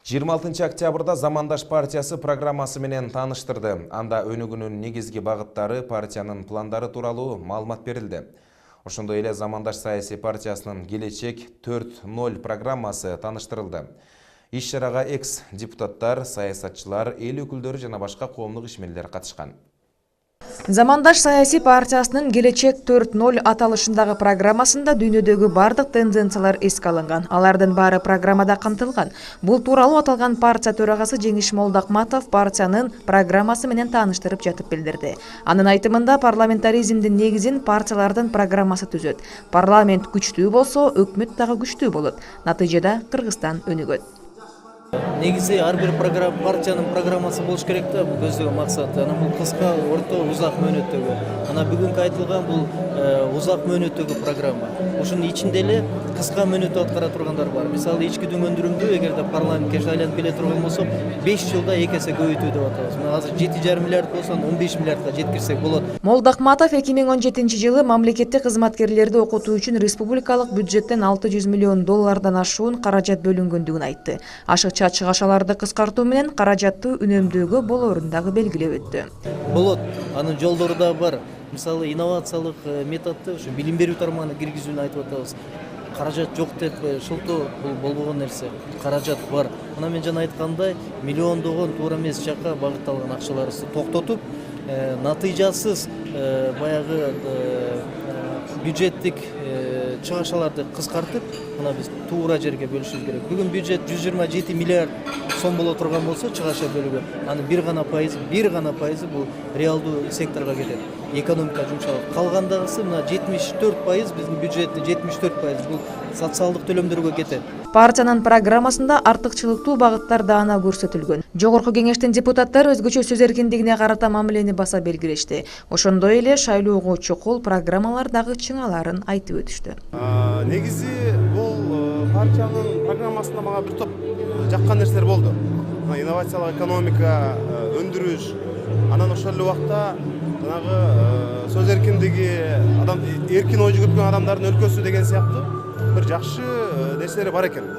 26 октябрда Замандаш партиясы программасы менен таныштырды. Анда өнүгүүнүн негизги багыттары, партиянын пландары тууралуу маалымат берилди. Ошондой эле Замандаш саясий партиясынын келечек 4.0 программасы таныштырылды. Иш-чарага экс-депутаттар, саясатчылар, эл өкүлдөрү жана башка коомдук ишмерлер катышкан. Замандаш саясий партиясынын келечек 4.0 аталышындагы программасында дүйнөдөгү бардык тенденциялар эске алынган. Алардын баары программада камтылган. Бул тууралуу аталган партия төрагасы Жеңиш Молдокматов партиянын программасы менен тааныштырып жатып билдирди. Анын айтымында парламентаризмдин негизин партиялардын программасы түзөт. Парламент күчтүү болсо, өкмөт дагы күчтүү болот. Натыйжада Кыргызстан өнүгөт. Негизи ар бир партиянын программасы болуш керек да, бул көздөгөн максат. Анан бул кыска, орто, узак мөөнөттөгү. Анан бүгүнкү айтылган бул узак мөөнөттөгү программа. Ошонун ичинде эле кыска мөөнөттө аткара тургандар бар. Мисалы ичкидүү өндүрүмдү эгерде парламентке шайланып келе турган болсок, 5 жылда 2 эсе көбөйтүү деп атабыз. Мына азыр 7,5 миллиард болсо, 15 миллиардга жеткирсек болот. Молдокматов 2017-жылы мамлекеттик кызматкерлерди окутуу үчүн республикалык бюджеттен 600 миллион доллардан ашуун каражат бөлүнгөндүгүн айтты. Ашыкча чыгашаларды кыскартуу менен каражатты үнөмдөөгө болоорун дагы белгилеп өттү. Болот, анын жолдору да бар. Мисалы инновациялык методду ушу билим берүү тармагына киргизүүнү айтып атабыз. Каражат жок деп шылтоо бул болбогон нерсе. Каражат бар. Мына мен жана айткандай, миллиондогон туура эмес жакка багытталган акчаларыбызды токтотуп, натыйжасыз баягы бюджеттик чыгашаларды кыскартып, мына биз туура жерге бөлүшүбүз керек. Бүгүн бюджет 127 миллиард сом боло турган болсо, чыгаша бөлүгү, анын бир гана пайызы бул реалдуу секторго кетет. Экономика жумшалат. Калгандагысы мына 74% биздин бюджеттин 74% бул социалдык төлөмдөргө кетет. Партиянын программасында артыкчылыктуу багыттар даана көрсөтүлгөн. Жогорку кеңештин депутаттары өзгөчө сөз эркиндигине карата мамилени баса белгилешти. Ошондой эле шайлоого чокул программалар дагы чыңаларын айтып өтүштү. Негизи бул партиянын программасында мага бир топ жаккан нерселер болду. Инновациялык экономика, өндүрүш, анан ошол эле убакта жанагы сөз эркиндиги, адам эркин ой жүгүрткөн адамдардын өлкөсү деген сыяктуу бир жакшы нерселери бар экен.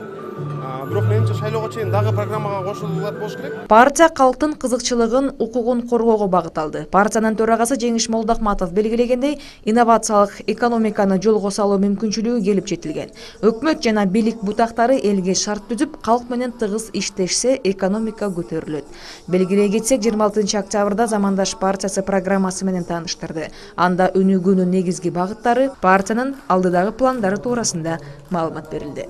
Бирок менимче шайлоого чейин дагы программага кошулуулар болуш керек. Партия калктын кызыкчылыгын, укугун коргоого багытталды. Партиянын төрагасы Жеңиш Молдокматов белгилегендей, инновациялык экономиканы жолго салуу мүмкүнчүлүгү келип жетилген. Өкмөт жана бийлик бутактары элге шарт түзүп, калк менен тыгыз иштешсе, экономика көтөрүлөт. Белгилей кетсек, 26 октябрда Замандаш партиясы программасы менен тааныштырды. Анда өнүгүүнүн негизги багыттары, партиянын алдыдагы пландары туурасында маалымат берилди.